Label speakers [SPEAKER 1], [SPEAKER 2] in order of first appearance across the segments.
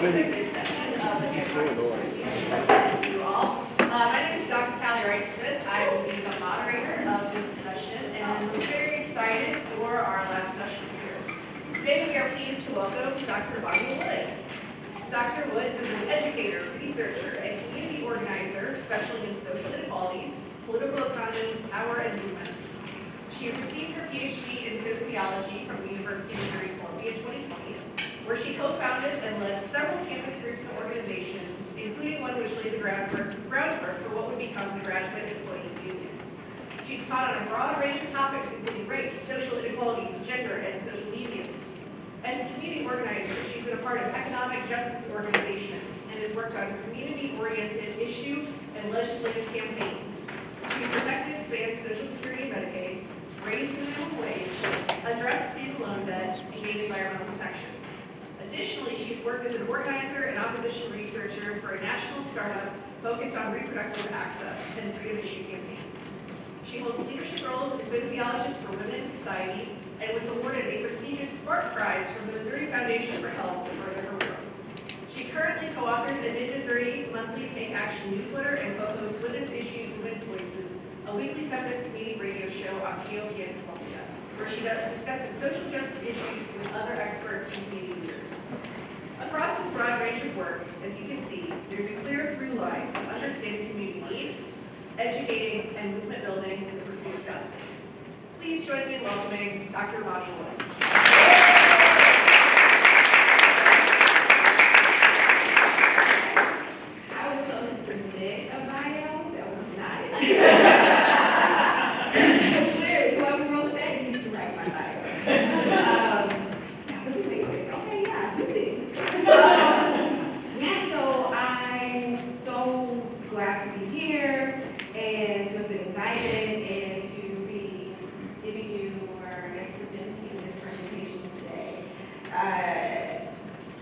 [SPEAKER 1] executive session of the Hancock Symposium. It's so good to see you all. My name is Dr. Callie Rice-Smith. I will be the moderator of this session, and we're very excited for our last session here. Today we are pleased to welcome Dr. Evonnia Woods. Dr. Woods is an educator, researcher, and community organizer specializing in social inequalities, political economies, power, and movements. She received her Ph.D. in sociology from the University of Columbia in 2020, where she co-founded and led several campus groups and organizations, including one which laid the groundwork for what would become the Graduate Employee Union. She's taught on a broad range of topics, including race, social inequalities, gender, and social deviance. As a community organizer, she's been a part of economic justice organizations and has worked on community-oriented issue and legislative campaigns to protect and expand Social Security and Medicaid, raise the minimum wage, address student loan debt, and gain environmental protections. Additionally, she's worked as an organizer and opposition researcher for a national startup focused on reproductive access and freedom issue campaigns. She holds leadership roles as a sociologist for Women in Society and was awarded a prestigious Spark Prize from the Missouri Foundation for Health to further her work. She currently co-authors the Mid-Missouri Monthly Take Action newsletter and co-hosts Women's Issues, Women's Voices, a weekly feminist community radio show on KOPN-Columbia, where she discusses social justice issues with other experts and community leaders. Across this broad range of work, as you can see, there's a clear through line of understanding community needs, educating, and movement building in the pursuit of justice. Please join me in welcoming Dr. Evonnia Woods.
[SPEAKER 2] I was supposed to submit a bio. That was not it. Clearly, whoever wrote that needs to write my bio. That was amazing. Okay, yeah, I do this. Yeah, so I'm so glad to be here and to have been invited and to be giving you or I guess presenting this presentation today.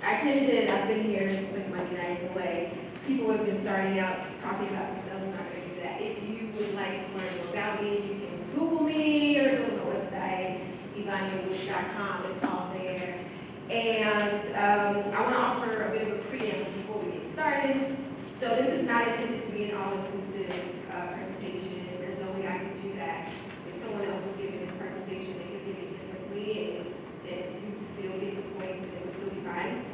[SPEAKER 2] I've been here since like Monday night, so like people have been starting out talking about themselves. I'm not going to do that. If you would like to learn more about me, you can Google me or go to my website, EvonniaWoods.com. It's all there. And I want to offer a bit of a preamble before we get started. So this is not intended to be an all-inclusive presentation. There's no way I could do that. If someone else was giving this presentation, they could give it differently, and you'd still get the points, and it would still be fine.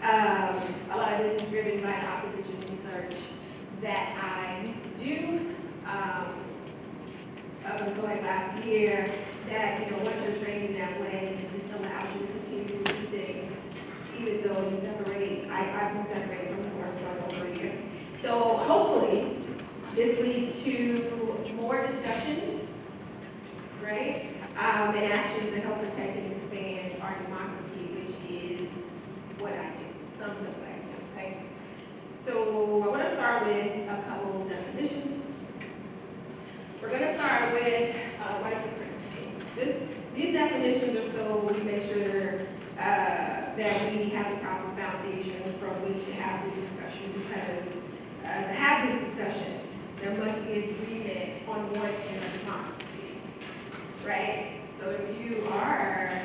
[SPEAKER 2] A lot of this is driven by the opposition research that I used to do up until like last year. That once you're trained in that way, it just allows you to continue to see things, even though you separate. I've been separated from the work for over a year. So hopefully, this leads to more discussions, right? And actions that help protect and expand our democracy, which is what I do. Sums up what I do, okay? So I want to start with a couple definitions. We're going to start with white supremacy. These definitions are so we make sure that we have the proper foundation from which to have this discussion, because to have this discussion, there must be agreement on what's in a democracy, right? So if you are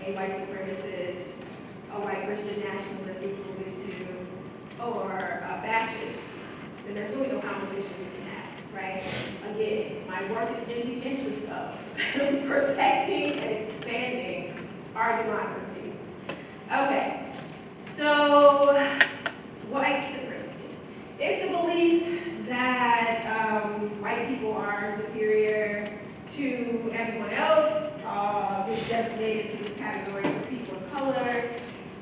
[SPEAKER 2] a white supremacist, a white Christian nationalist equivalent to, or a fascist, then there's really no conversation we can have, right? Again, my work is in the interest of protecting and expanding our democracy. Okay, so white supremacy. It's the belief that white people are superior to everyone else. It's designated to this category for people of color,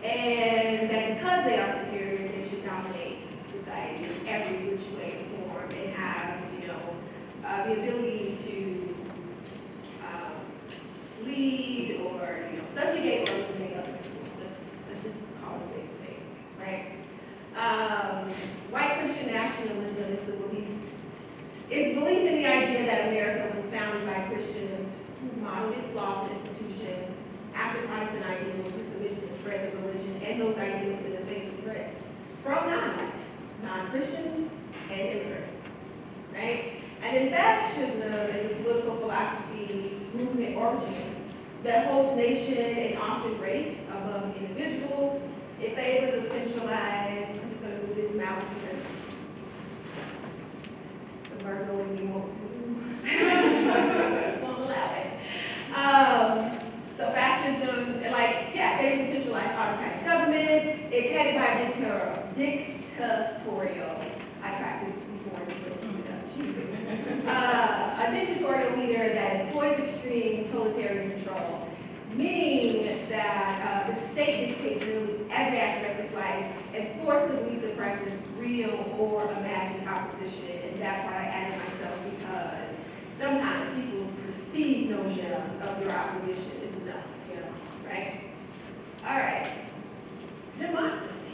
[SPEAKER 2] and that because they are superior, they should dominate society in every which way and form, and have, the ability to lead or, subjugate or eliminate other people. Let's just call a spade a spade, right? White Christian nationalism is the belief in the idea that America was founded by Christians who modeled its laws and institutions after Protestant ideals with the mission to spread the religion and those ideals in the face of threats from non-whites, non-Christians, and immigrants, right? And in fascism is a political philosophy, movement, origin that holds nation and often race above individual It favors a centralized, I'm just going to move this mouse because the Virgo in me won't allow it. So fascism, favors a centralized autocratic government. It's headed by a dictatorial, I practiced before and still screwed it up, Jesus. A dictatorial leader that employs extreme totalitarian control, meaning that the state dictates nearly every aspect of life and forcibly suppresses real or imagined opposition. And that's why I added myself, because sometimes people's perceived notions of your opposition is enough, right? All right. Democracy.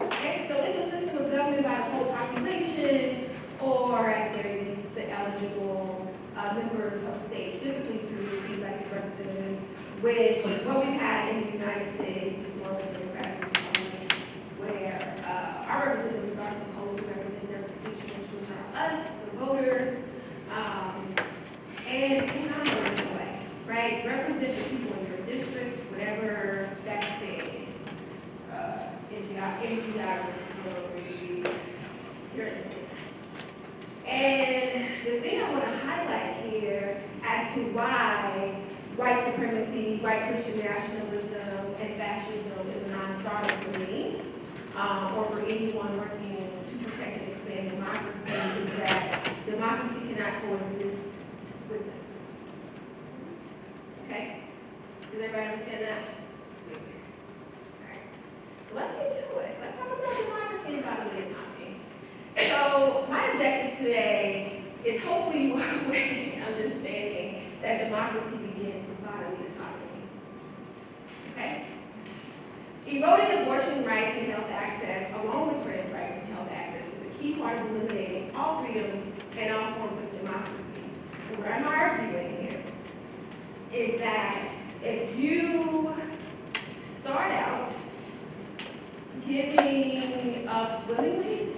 [SPEAKER 2] Okay, so it's a system of government by the whole population, or at the very least, the eligible members of state, typically through elected representatives, which what we've had in the United States is more of a democratic republic, where our representatives are supposed to represent their constituents, which are us, the voters, and in a way, right? Represent the people in your district, whatever that space, in geography, your instance. And the thing I want to highlight here as to why white supremacy, white Christian nationalism, and fascism is a non-starter for me, or for anyone working to protect and expand democracy, is that democracy cannot coexist with them. Okay? Does everybody understand that? Alright. So let's get to it. Let's talk about democracy and bodily autonomy. So my objective today is hopefully you are understanding that democracy begins with bodily autonomy. Okay? Eroding abortion rights and health access, along with trans rights and health access, is a key part of eliminating all freedoms and all forms of democracy. So what I'm arguing here is that if you start out giving up willingly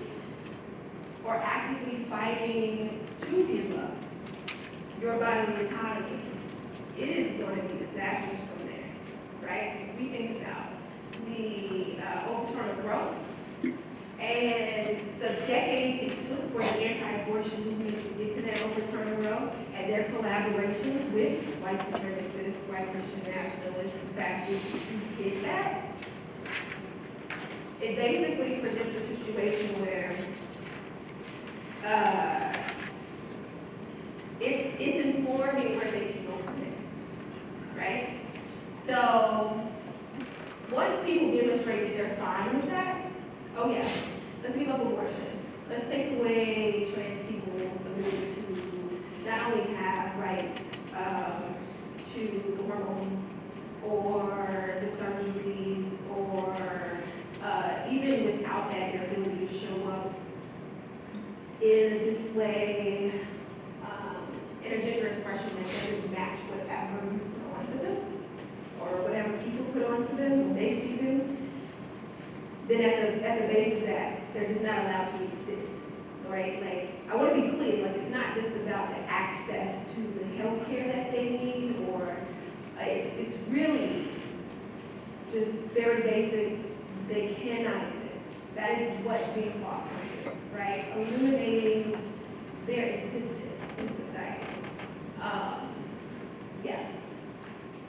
[SPEAKER 2] or actively fighting to give up your bodily autonomy, it is going to be disastrous from there, right? So we think about the overturn of Roe and the decades it took for the anti-abortion movement to get to that overturn of Roe, and their collaborations with white supremacists, white Christian nationalists, and fascists to get that. It basically presents a situation where it's informing where they can go from there, right? So once people demonstrate that they're fine with that, oh yeah, let's give up abortion. Let's take away trans people's ability to not only have rights to the hormones or the surgeries, or even without that, their ability to show up in a display, intergender expression that doesn't match whatever you put onto them, or whatever people put onto them when they see them, then at the base of that, they're just not allowed to exist, right? Like, I want to be clear, like, it's not just about the access to the health care that they need, or it's really just very basic. They cannot exist. That is what's being fought for here, right? Eliminating their existence in society. Yeah.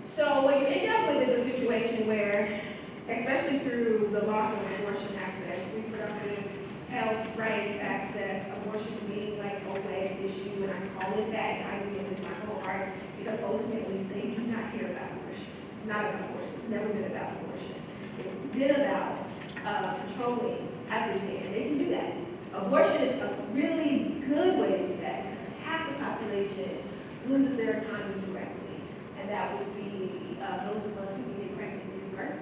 [SPEAKER 2] So what you end up with is a situation where, especially through the loss of abortion access, reproductive health rights access, abortion being like a wedge issue, and I call it that, and I do it with my whole heart, because ultimately they do not care about abortion. It's not about abortion. It's never been about abortion. It's been about controlling everything, and they can do that. Abortion is a really good way to do that, because half the population loses their autonomy directly, and that would be those of us who can get pregnant and give birth.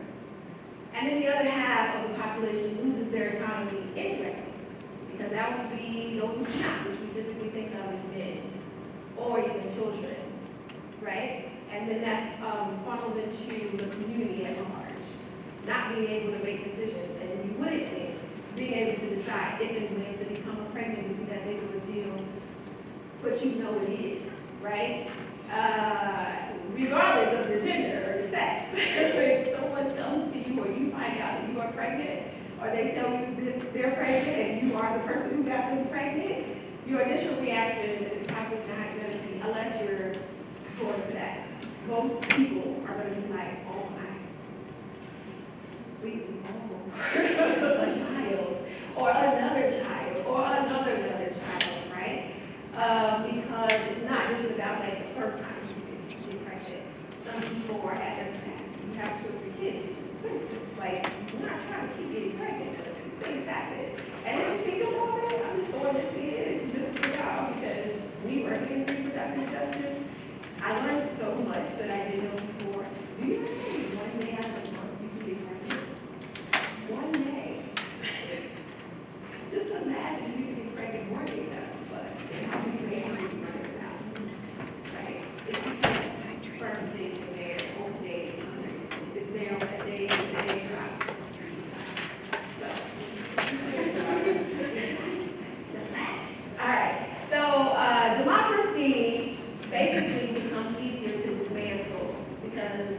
[SPEAKER 2] And then the other half of the population loses their autonomy indirectly, because that would be those who cannot, which we typically think of as men, or even children, right? And then that funnels into the community at large, not being able to make decisions, and if you wouldn't win, being able to decide if and when to become pregnant would be that big of a deal, but you know it is, right? Regardless of your gender or your sex. If someone comes to you or you find out that you are pregnant, pregnant, or they tell you that they're pregnant and you are the person who got them pregnant, your initial reaction is probably not going to be, unless you're going for that. Most people are going to be like, oh my, a child, or another child, or another child, right? Because it's not just about like the first time you get pregnant. Some people are at their capacity. You have 2 or 3 kids, it's expensive. Like, we're not trying to keep getting pregnant, but these things happen. And if you think about it, I'm just going to see it just for y'all, because we work in reproductive justice. I learned so much that I didn't know before. Do you know one day out of the month you can get pregnant? One day. Just imagine you can be pregnant more days out of the month. And how many days you can run it out? Right? If you can, first days are there, old days, if it's there on that day, the day drops. So, that's nice. All right. So, democracy basically becomes easier to dismantle because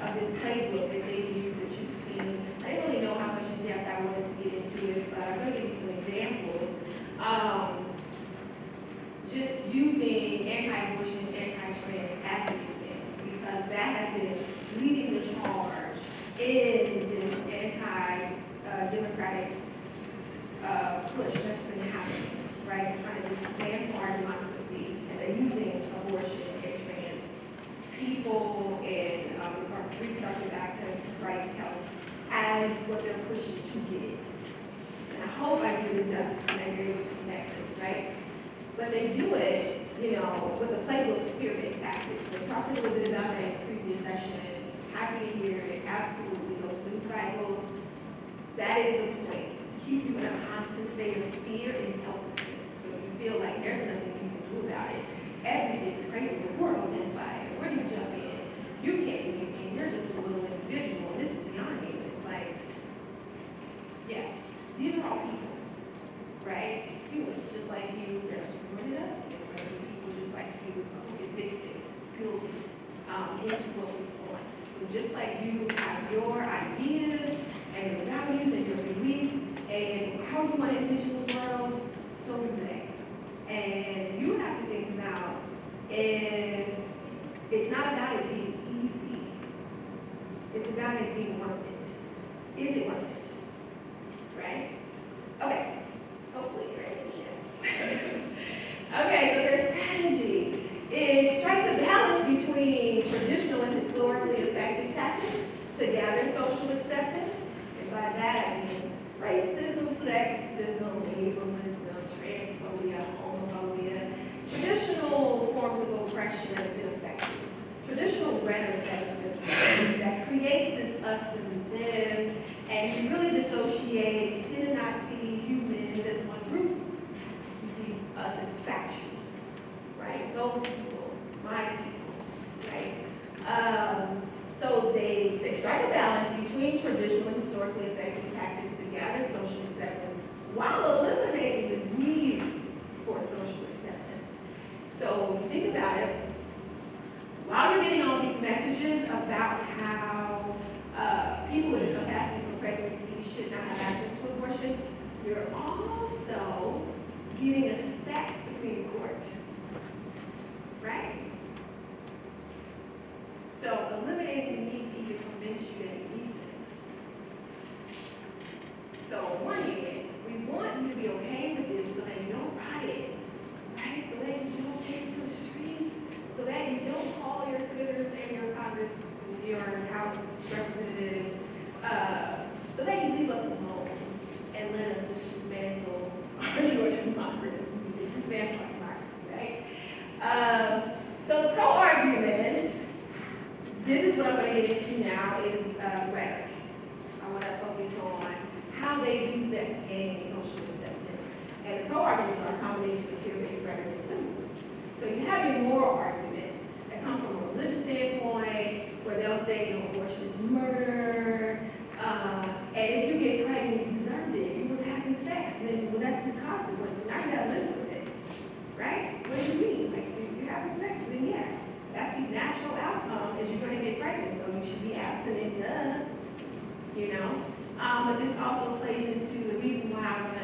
[SPEAKER 2] of this playbook that they use that you've seen. I didn't really know how much in depth I wanted to get into it, but I'm going to give you some examples. Just using anti-abortion and anti-trans as an example, because that has been leading the charge in this anti-democratic push that's been happening, right? Trying to dismantle our democracy, and they're using abortion and trans people and reproductive access, rights, health, as what they're pushing to get. And I hope I do this justice and I agree with you connect this, right? But they do it, you know, with a playbook of fear-based tactics. We talked a little bit about that in the previous session. Happy to hear it, absolutely. Those news cycles, that is the point, to keep you in a constant state of fear and helplessness. So if you feel like there's nothing you can do about it, everything's crazy, the world's on fire, where do you jump in? You can't do anything, you're just a little individual, this is beyond you. It's like, yeah, these are all people, right? Humans, just like you, they're screwing it up. It's going to be people just like you who get fixed, guilty, into what we want. So just like you have your ideas and your values and your beliefs and how you want to envision the world, so do they. And you have to think about, and it's not about it being easy. It's about it being worth it. Is it worth it? Right? Okay. Hopefully your answer is yes. Okay, so their strategy. It strikes a balance between traditional and historically effective tactics to gather social acceptance. And by that I mean racism, sexism, ableism, transphobia, homophobia. Traditional forms of oppression have been effective. Traditional rhetoric that has been effective, that creates this us and them, and you really dissociate, tend to not see humans as one group. You see us as factions, right? Those people, my people, right? So they strike a balance between traditional and historically effective tactics to gather social acceptance while eliminating the need for social acceptance. So if you think about it, while you're getting all these messages about how people with a capacity for pregnancy should not have access to abortion, you're also getting a stacked Supreme Court, right? So eliminating the need to even convince you that you need this. So on one hand, we want you to be okay with this so that you don't riot, right? So that you don't take it to the streets, so that you don't call your senators and your Congress, your House representatives, so that you leave us alone and let us dismantle your democracy, dismantle our democracy, right? So the pro-arguments, this is what I'm going to get into now, is rhetoric. I want to focus on how they use that to gain social acceptance. And the pro-arguments are a combination of fear-based rhetoric and symbols. So you have your moral arguments that come from a religious standpoint, where they'll say, you know, abortion is murder, and if you get pregnant, you deserved it. You were having sex, then well, that's the consequence. Now you gotta live with it, right? What do you mean? Like, if you're having sex, then yeah, that's the natural outcome. Is you're gonna get pregnant, so you should be abstinent, duh. You know, But this also plays into the reason why I want to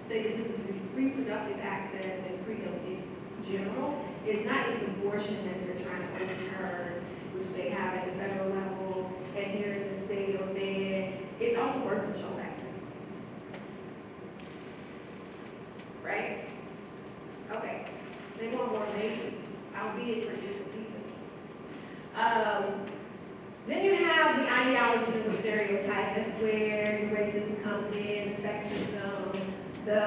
[SPEAKER 2] say that this is reproductive access and freedom in general. It's not just abortion that they're trying to overturn, which they have at the federal level and here in the state or there. It's also birth control access. Right? Okay. They want more babies, albeit for different reasons. Then you have the ideologies and the stereotypes. That's where the racism comes in, the sexism, the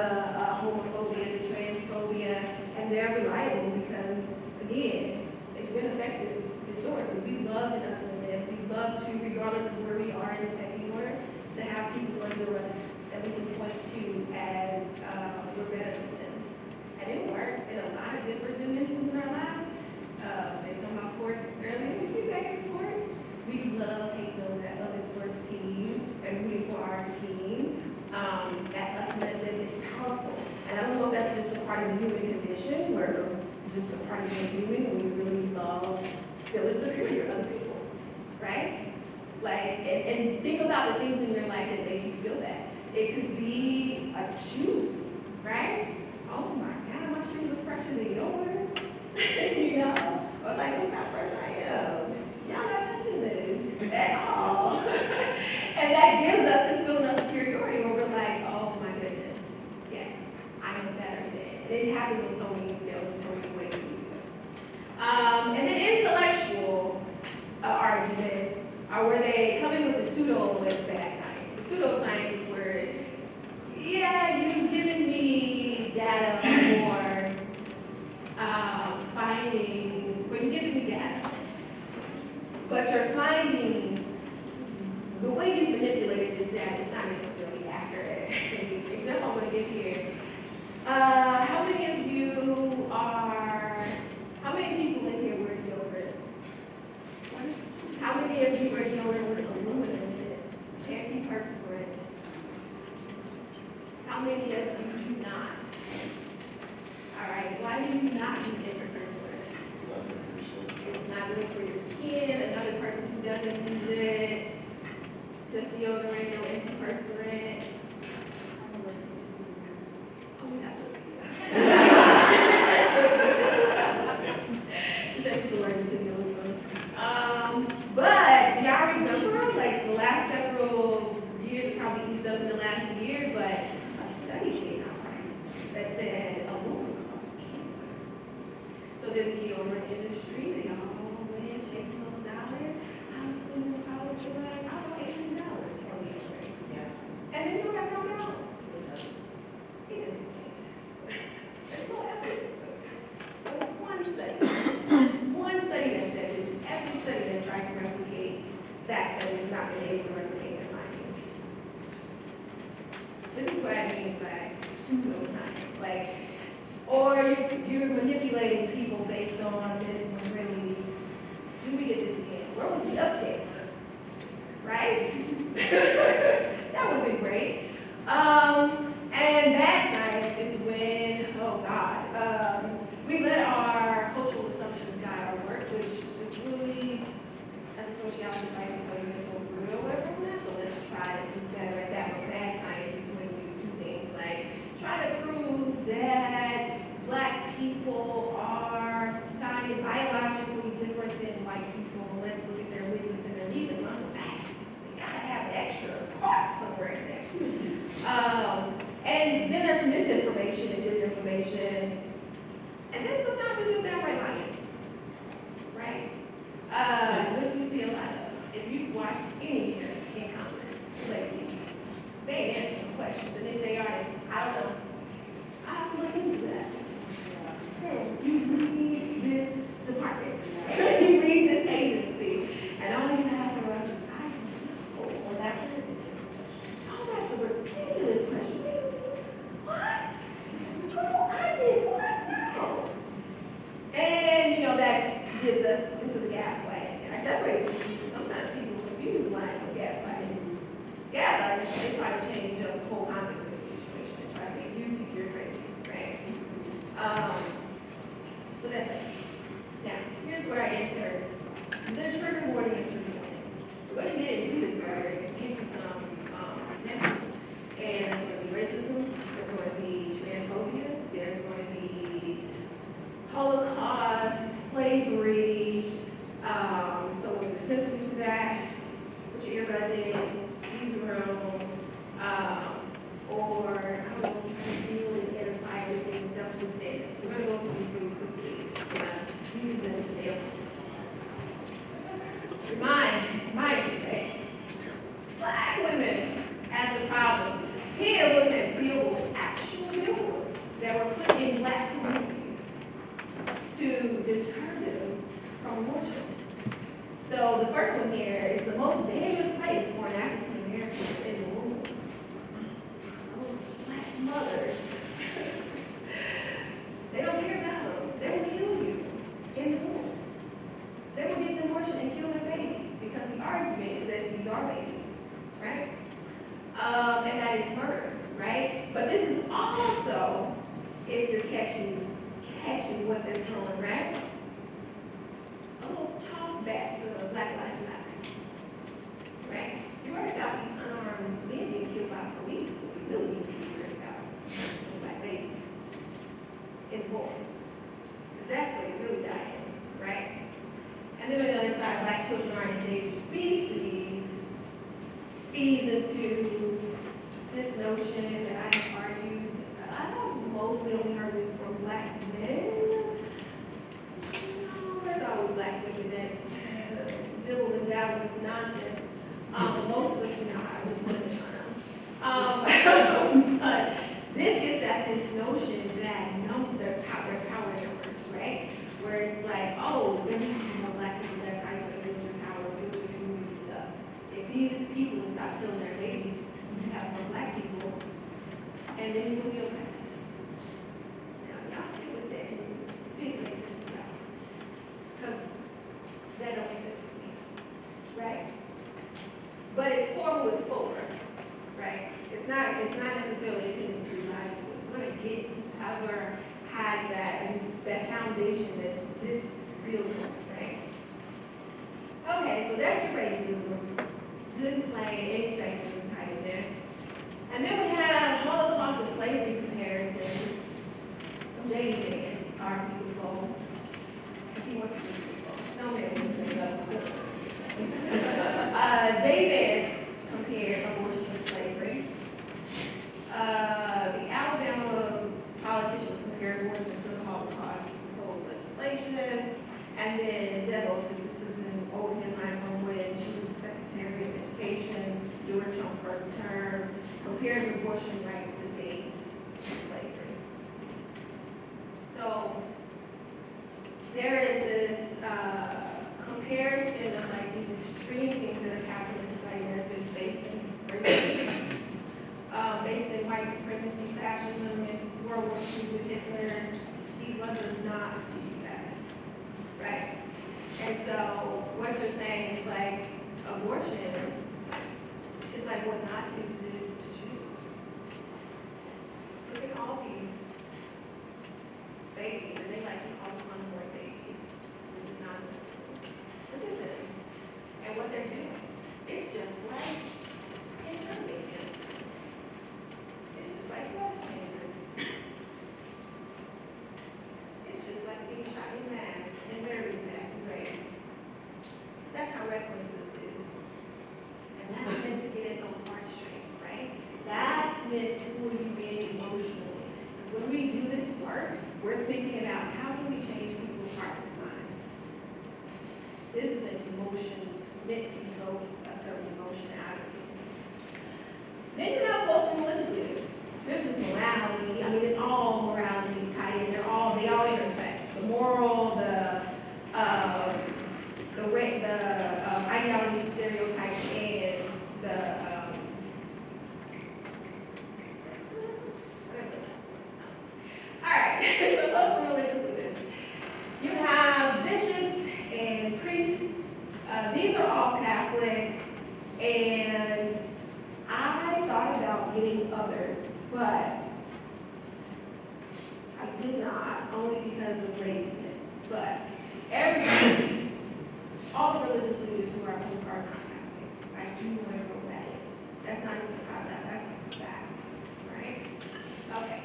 [SPEAKER 2] homophobia, the transphobia, and they're reliable because, again, they've been effective historically. We love in us and them. We love to, regardless of where we are in the pecking order, to have people under us that we can point to as we're better than them. And it works in a lot of different dimensions in our lives. They talked about sports earlier. If you back in sports, we love taking on that other sports team and rooting for our team. That us and them is powerful. And I don't know if that's just a part of the human condition or just a part of being human when we really love feeling superior to other people, right? And think about the things in your life that make you feel that. It could be shoes, right? Oh my God, my shoes are fresher than yours. You know? Or look how fresh I am. Y'all not touching this at all. And that gives us this feeling of superiority where we're like, oh my goodness, yes, I am better than. And it happens on so many scales and so many ways. And then intellectual arguments are where they come in with the pseudo with bad science. The pseudoscience is where, yeah, you've given me data for finding, well, you're giving me data, but your findings, the way you manipulated this data is not necessarily accurate. The example I'm going to give here, how many people in here wear deodorant? How many of you wear deodorant with aluminum in it? Antiperspirant. How many of you do not? All right, why do you not use antiperspirant? It's not good for your skin. Another person who doesn't use it, just deodorant, no antiperspirant. Oh, we got she said she's allergic to deodorant. But y'all remember, the last several years, it probably eased up in the last year, but a study came out that said aluminum causes cancer. So then the deodorant industry, they all went chasing those dollars. I was spending college for $18 on deodorant. Yeah. And then you know what I found out? It is dangerous. There's no evidence of it. There was one study that said this, and every study that's trying to replicate that study has not been able to replicate their findings. This is what I mean by pseudoscience. Or you're manipulating people based on this one really, do we get this again? Where was the update? Right? That would be great. And bad science is when, oh God, we let our cultural assumptions guide our work, which is really, as a sociologist, I can tell you this won't real away from that, but let's try to do better at that. But bad science is when you do things like try to prove that Black people are society biologically different than white people. Let's look at their weaknesses and their needs and muscle facts. They gotta have extra part somewhere in there. And then there's misinformation and disinformation. And then sometimes it's just downright lying. Right? Which we see a lot of. If you've watched any here in Congress lately, they ain't answering questions. And if they are, I don't know. I have to look into that. You read this department. You read this agency. And all you have for us is, I don't know. Well, that's it. Oh, that's a ridiculous question. What? Oh, I did what? No. And, that gives us into the gaslighting. And I separate these two. Sometimes people confuse lying with gaslighting. Gaslighting, they try to change the whole context of the situation. They try to make you think you're crazy, right? So that's it. Now, here's where I insert the trigger warning and trigger warnings. We're going to get into this word and give you some resident, leave the room, or I don't know, try to feel and edify everything self-instead. We're going to go through this really quickly. These are the examples. Mind you, right? Black women as the problem. Here, look at billboards, actual billboards that were put in black communities to deter them from abortion. So the first one here is the most dangerous place for an African American in the world. Those black mothers. They don't care about them. They will kill you in the womb. They will get an abortion and kill their babies because the argument is that these are babies, right? And that is murder, right? But this is also if you're catching what they're doing, right? A little toss back to Black Lives Matter, right? You heard about these unarmed men being killed by police, but we really need to be worried about black babies in war. Because that's where you're really dying, right? And then on the other side, black children are an endangered species, feeds into this notion that I have argued. I have mostly only heard this from black men. There's always black women that dibble and dabble into nonsense. But most of us do not. I was living in China. But this gets at this notion that there's power numbers, right? Where it's like, oh, there needs to be more black people. That's how you build your power, build your community stuff. If these people stop killing their babies, you have more black people, and then you will be oppressed. Now, y'all see what that see if it makes sense to y'all. Because that don't make sense to me, right? But it's for who it's for, right? It's not necessarily intended to be valuable. It's going to get whoever has that and that foundation that this real talk, right? Okay, so that's your racism. Good play, any sexism type in there. And then we have Holocaust and slavery comparisons. So David are beautiful. He wants to be beautiful. No man wants to be David compared abortion and slavery. The Alabama politicians compared abortion to the Holocaust proposed legislation. And then Devils, this is an old headline from when she was the Secretary of Education during Trump's first term, compares abortion rights to date slavery. So there is this comparison of like these extreme things that have happened in society that have been based in racism, based in white supremacy, fascism, and World War II with Hitler. He was a Nazi, guys, right? And so what you're saying is like abortion is like what Nazis did to Jews. Look at all these babies, and they like to call them unborn babies, which is nonsense. Look at them. And what they're doing. It's just like internment camps. It's just like gas chambers. It's just like being shot in mass and buried in mass graves. That's how reckless this is. And that's meant to get at those heartstrings, right? That's meant to pull you in emotionally. Because when we do this work, we're thinking about how can we change people's hearts and minds. This is an emotion, it's meant to evoke a certain emotion out of you. Then you have Muslim religious leaders. This is morality. I mean, it's all morality tied in. They all intersect. The moral, the ideologies, the stereotypes, and the all right. So Muslim religious leaders. You have bishops and priests. These are all Catholic, and I thought about getting others, but I did not, only because of laziness. But everybody, all the religious leaders who are opposed are not Catholics. I do want to go back in. That's not just about that, that's a fact, right? Okay.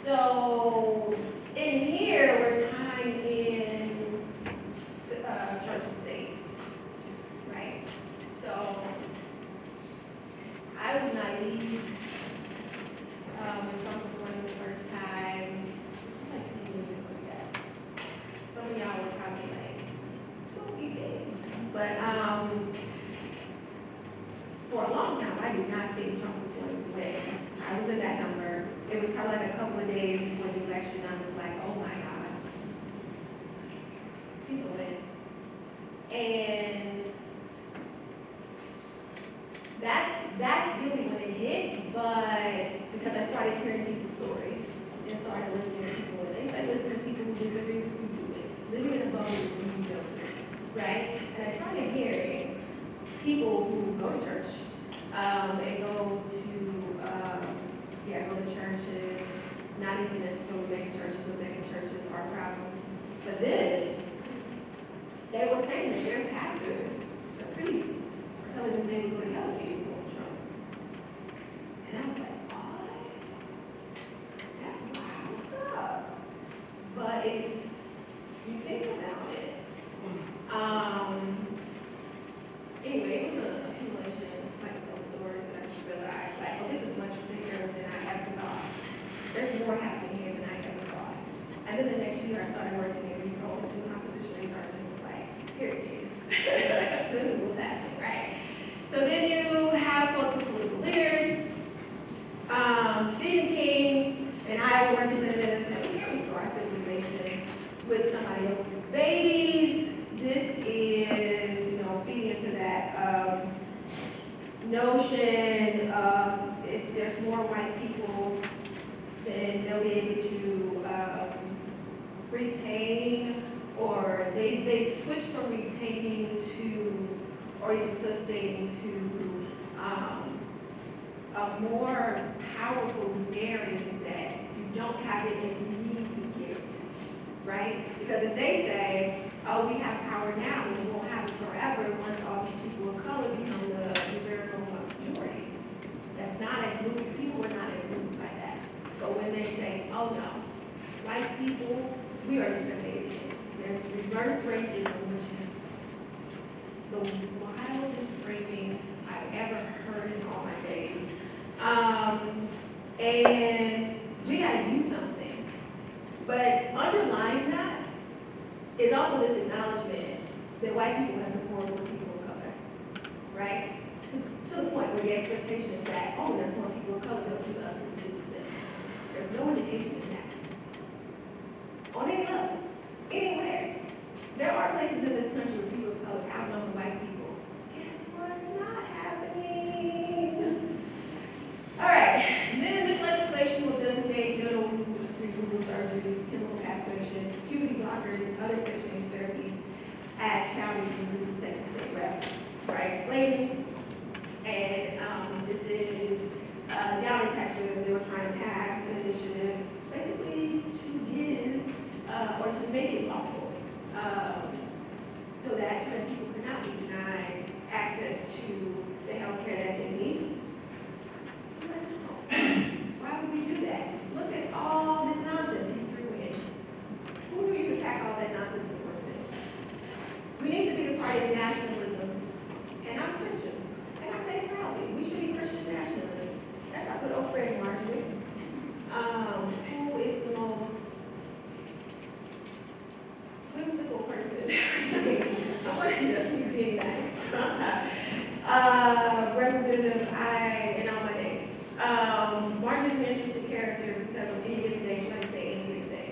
[SPEAKER 2] So in here, we're tying in church and state, right? So when Trump was running the first time. This was like 10 years ago, I guess. Some of y'all were probably like, "Who be babes?" But for a long time, I did not think Trump was going to win. I was in that number. It was probably like a couple of days before the election. I was like, "Oh my God, he's gonna win." And that's really when it hit, but because I started hearing people's stories and started listening to people, and they said listen to people who disagree with you, do it. Living in a bubble when you don't, right? And I started hearing people who go to church, and go to churches, not even necessarily mega churches, but mega churches are a problem. But this, they were saying that their pastors, the priests, were telling them they would go to hell if they didn't vote for Trump. And I was like, what? That's wild stuff. But if you think about it, anyway, it was an accumulation of like those stories that I just realized, like, oh, this is much bigger than I ever thought. There's more happening here than I ever thought. And then the next year I started working in Rico doing opposition research and was like, here it is. This is what's happening, right? So then you have folks with political leaders. Stephen King and Iowa representatives said, here we start civilization with somebody else's babies. This is, feeding into that notion of if there's more white people, then they'll be able to retain, or they switch from retaining to, or even sustaining to a more powerful narrative that you don't have it and you need to get, right? Because if they say, oh, we have power now, and we won't have it forever once all these people of color become the numerical majority. That's not as moved, people are not as moved by that. But when they say, oh no, white people, we are discriminated against. There's reverse racism, which is the wildest framing I've ever heard in all my days. And we gotta do something. But underlying that is also this acknowledgement that white people have been more than people of color, right? To the point where the expectation is that, oh, there's more people of color, they'll do us what we did to them. There's no indication of that. On any level, anywhere. There are places in this country where people of color outnumber white people. Guess what's not happening? All right, then this legislation will designate genital removal surgeries, chemical castration, puberty blockers, and other sex change therapies as child abuse and sex and rep, right? Slavery, and this is down in Texas, they were trying to pass an initiative basically to give or to make it lawful so that trans people could not be denied access to the health care that they need. Why would we do that? Look at all this nonsense you threw in. Who do you pack all that nonsense in? We need to be the party of nationalism. And I'm Christian. And I say it proudly. We should be Christian nationalists. That's our good old friend Marjorie. Who is the most whimsical person? I want to just be being nice. Representative, in all my days. Martin is an interesting character because on any given day, she might say any given day.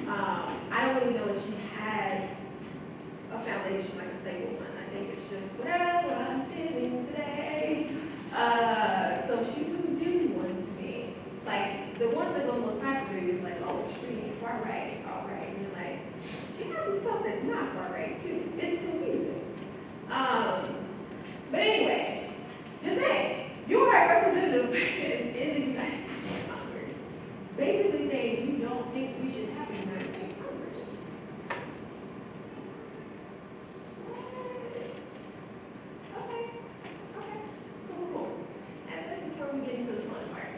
[SPEAKER 2] I don't really know if she has a foundation like a stable one. I think it's just whatever I'm feeling today. So she's a confusing one to me. Like the ones that go most popular is like, oh, extreme, far right, all right. And you're like, she has some stuff that's not far right too. It's confusing. But anyway, just say, you are a representative in the United States Congress, basically saying you don't think we should have a United States Congress. Okay, cool. And this is where we get into the fun part.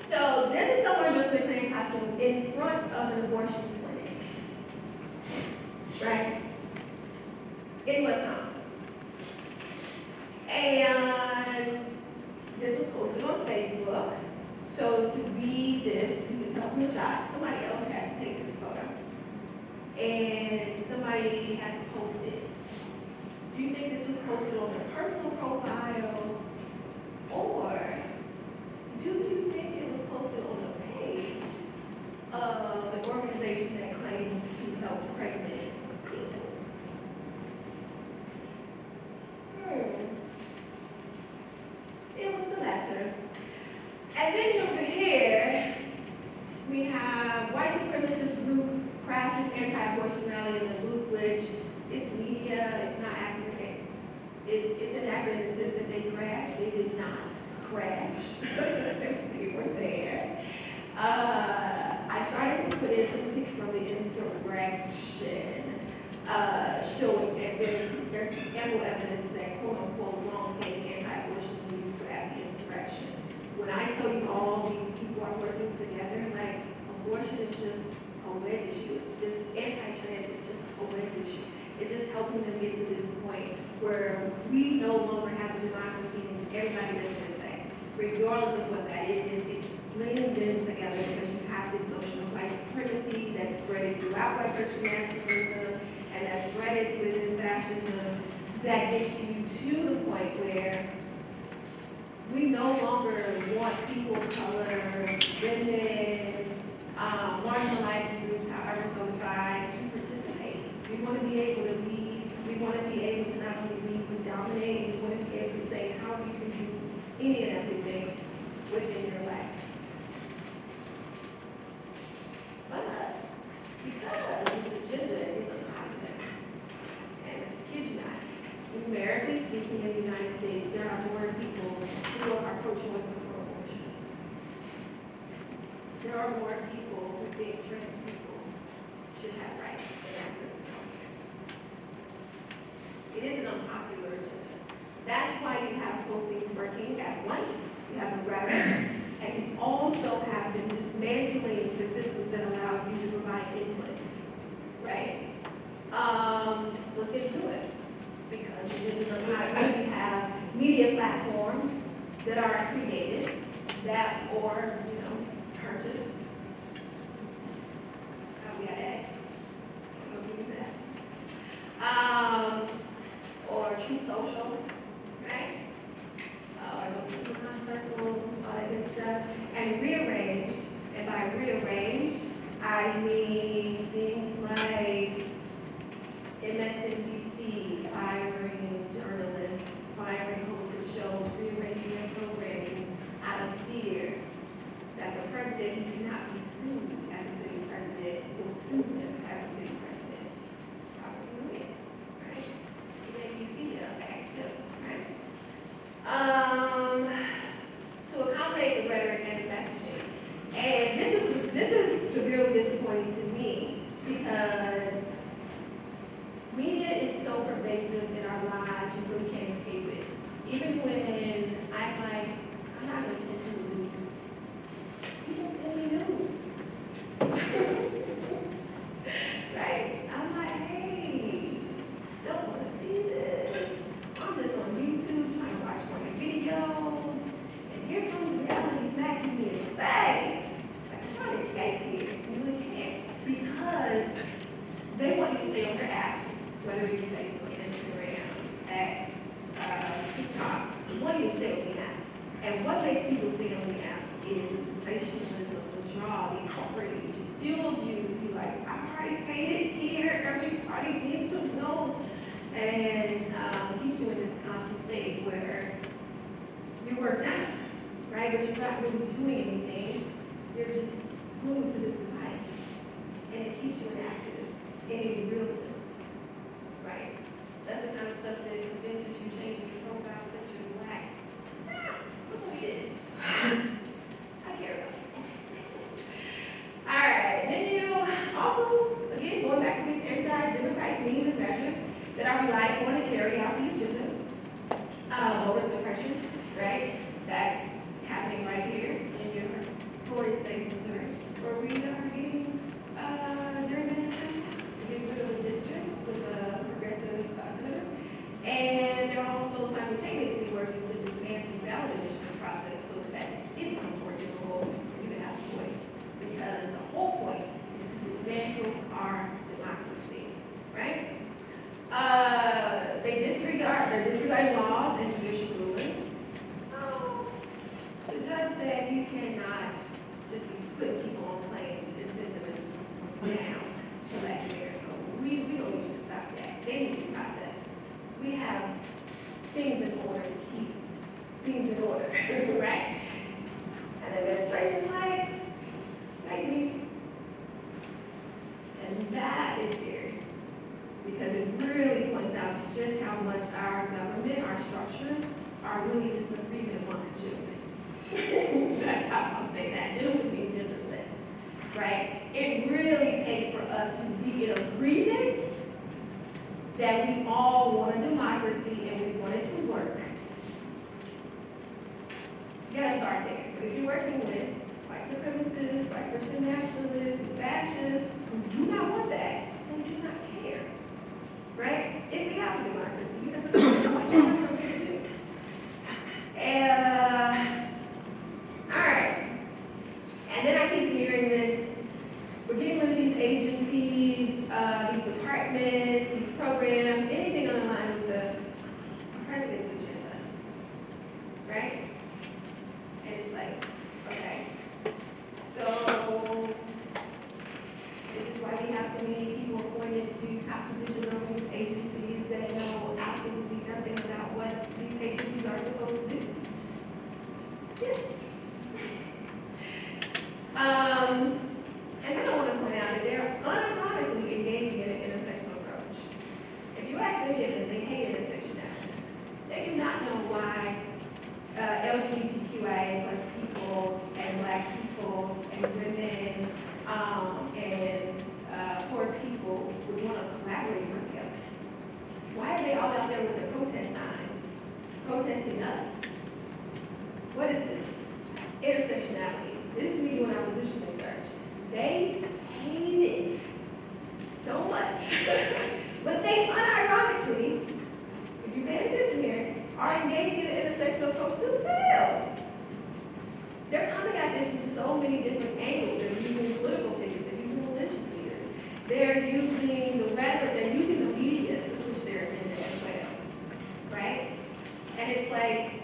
[SPEAKER 2] So this is someone just in a clean costume in front of an abortion clinic, right? In Wisconsin. And So to read this, you can tell from the shot, somebody else had to take this photo. And somebody had to post it. Do you think this was posted on their personal profile? Or do you think it was posted on a page of an organization that claims to help pregnant people? It was the latter. And then over here, we have white supremacist group crashes anti-abortion rally in the loop, which it's media, it's not accurate. It's inaccurate in the sense that they crashed. They did not crash. They were there. I started to put in some pics from the insurrection, showing that there's ample evidence that quote-unquote long-standing anti-abortion views were at the insurrection. When I tell you all these people are working together, like, abortion is just a wedge issue. It's just anti-trans, it's just a wedge issue. It's just helping them get to this point where we no longer have a democracy and everybody does their say. Regardless of what that is, it blends in together because you have this notion of white supremacy that's spread throughout white Christian nationalism and that's spread within fascism that gets you to the point where we no longer want people of color, women, marginalized groups, however so defined, to participate. We want to be able to lead. We want to be able to not only lead but dominate. We want to be able to say how you can do any and everything within your life. But because this agenda is unpopular, and I kid you not, numerically speaking in the United States, there are more people who are pro-choice and pro-abortion. There are more people who think trans people should have rights and access to health care. It is an unpopular agenda. That's why you have both things working at once. You have the rhetoric, and you also have the dismantling the systems that allow you to provide input, right? So let's get to it. Because it is unpopular, you have media platforms that are created, that or, purchased. We got X. Don't do that. Or True Social, right? Or those circles, all that good stuff. And rearranged. And by rearranged, I mean things like MSNBC firing journalists, firing hosts of shows, rearranging their programming out of fear that the president, he cannot be sued as a sitting president, will sue him as a sitting president. Probably win, right? ABC, ask him, right? To accommodate the rhetoric and the messaging. And this is severely disappointing to me because media is so pervasive in our lives, you really can't escape it. Even when I'm like, I'm not going to take the news. People send me news. Right? I'm like, hey, don't want to see this. I'm just on YouTube trying to watch funny videos. And here comes reality smacking me in the face. Like, I'm trying to escape here. You really can't. Because they want you to stay on their apps. Whether it be Facebook, Instagram, X, TikTok, what do you stay on the apps? And what makes people stay on the apps is the sensationalism, the draw, the outrage. It fuels you to be like, I already paid it here, everybody needs to know. And keeps you in this constant state where you're worked out, right? But you're not really doing anything. You're just glued to this device. And it keeps you inactive in a real sense. Right? That's the kind of stuff that convinces you changing your profile picture to black. Look what we did. I care about it. Alright, then you also, again, going back to these anti-democratic means and measures that are relying on to carry out the agenda. Voter suppression, right? That's happening right here in your Florida State, Missouri, where we are getting gerrymandering to get rid of a district with a progressive senator. And they're also simultaneously working to dismantle the ballot initiative process so that it becomes more difficult okay? You cannot just be putting people on planes and sending them down to Latin America. We don't need you to stop that. They need to be processed. We have things in order to keep things in order, right? And the administration's like, maybe. And that is scary because it really points out to just how much our government, our structures, are really just an agreement amongst gentlemen. That's how I'll say that. Gentlemen being genderless, right? It really takes for us to be in agreement that we all want a democracy and we want it to work. You gotta start there. If you're working with white supremacists, white Christian nationalists, fascists, who do not want that, then do not care, right? If we have a democracy, because it's what you want to do. And, all right. And then I keep hearing this, we're getting rid of these agencies, these departments, these programs, anything on the line with the president's agenda, right? And it's like, okay, so this is why we have so many people appointed to top positions on these agencies that know absolutely nothing about what these agencies are supposed to do. Yeah. And then I want to point out that they're unironically engaging in an intersectional approach. If you ask any of them, they hate intersectionality. They do not know why LGBTQIA plus people and Black people and women and poor people would want to collaborate more together. Why are they all out there with their protest signs, protesting us? What is this? Intersectionality. This is me doing opposition research. They hate it so much, but they unironically, if you pay attention here, are engaging in an intersectional approach themselves. They're coming at this from so many different angles. They're using political figures, they're using religious leaders, they're using the rhetoric, they're using the media to push their agenda as well, right? And it's like,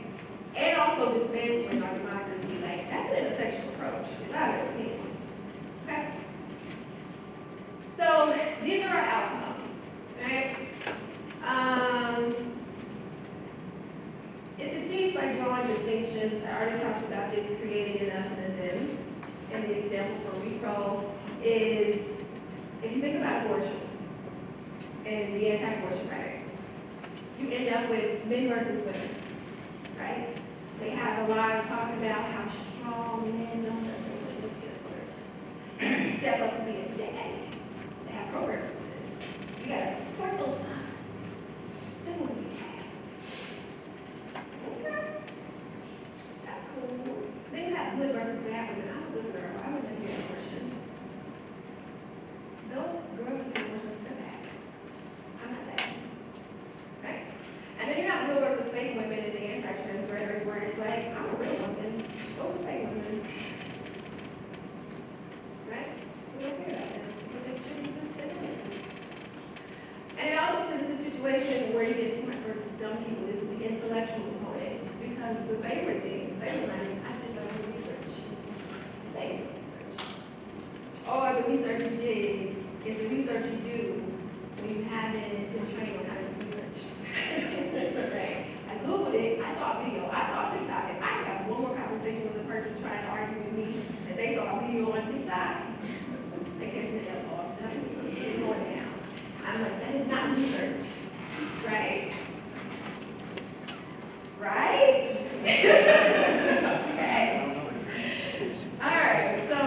[SPEAKER 2] and also dismantling our democracy, like, that's an intersectional approach, if I've ever seen one. Okay? So, these are our outcomes, right? It succeeds by drawing distinctions. I already talked about this, creating an us and a them. And the example for repro is, if you think about abortion and the anti-abortion rhetoric, you end up with men versus women, right? They have a lot of talk about how strong men know that they want to get abortion. Step up and be a daddy. They have programs for this. You gotta support those moms. They want to be dads. Okay. That's cool. Then you have good versus bad women. I'm a good girl. I would never get abortion. Those girls who get abortions, they're bad. I'm not bad. Okay? And then you have real versus fake women in the anti-trans rhetoric where it's like, I'm a real woman. Those are fake women. Right? So we don't care about them because they shouldn't exist, they don't exist. And it also is a situation where you get smart versus dumb people. This is the intellectual component. Because the favorite line is, I did my own research. Favorite research. Or the research you did is the research you do when you haven't been trained on how to do research. Right? I Googled it, I saw a video, I saw a TikTok, and I have one more conversation with a person trying to argue with me that they saw a video on TikTok. They catch the F all the time. It's going down. I'm like, that is not research. Right? Right? Okay. All right, so,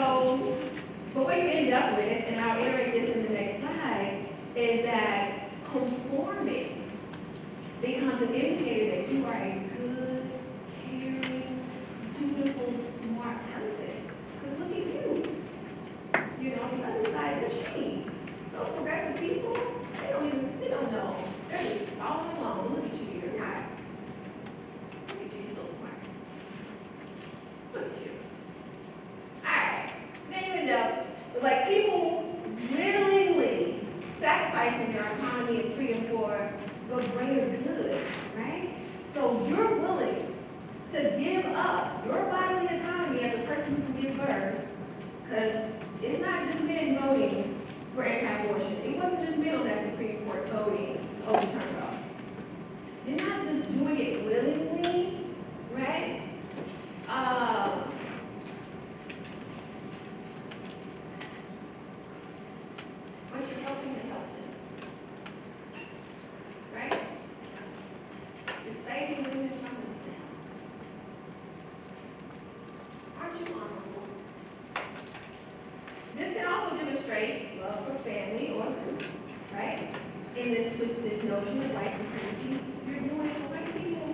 [SPEAKER 2] but what you end up with, and I'll iterate this in the next slide, is that conforming becomes an indicator that you are a good, caring, dutiful, smart person. Because look at you. You know, the other side, they're shady. Those progressive people, they don't know. They're just following along. Look at you, you're not. Look at you, you're so smart. Look at you. All right. Then you end up with like people willingly sacrificing their autonomy and freedom for the greater good, right? So you're willing to give up your bodily autonomy as give birth, because it's not just men voting for anti-abortion. It wasn't just men on that Supreme Court voting to overturn Roe. They're not just doing it willingly, right? But you're helping the helpless, right? You're saving women from themselves. Aren't you honorable? This can also demonstrate love for family or group, right? In this twisted notion of white supremacy, you're doing it for white people.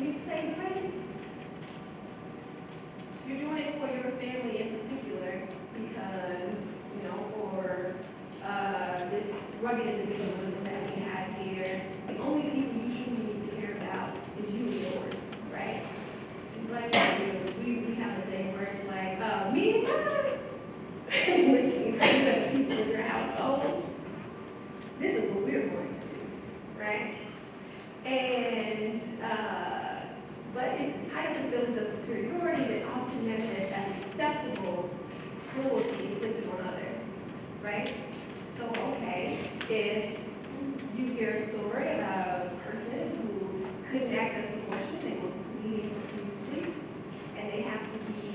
[SPEAKER 2] You say race. You're doing it for your family in particular because, you know, for this rugged individualism that we have here, the only people you truly need to care about is you and yours, right? Like, we have a saying where it's like, me and mine, which means the people in your household. This is what we're going to do, right? And, but it's tied up in feelings of superiority that often manifest as acceptable cruelty inflicted on others, right? So, okay, if you hear a story about a person who couldn't access abortion, they were bleeding profusely, and they have to be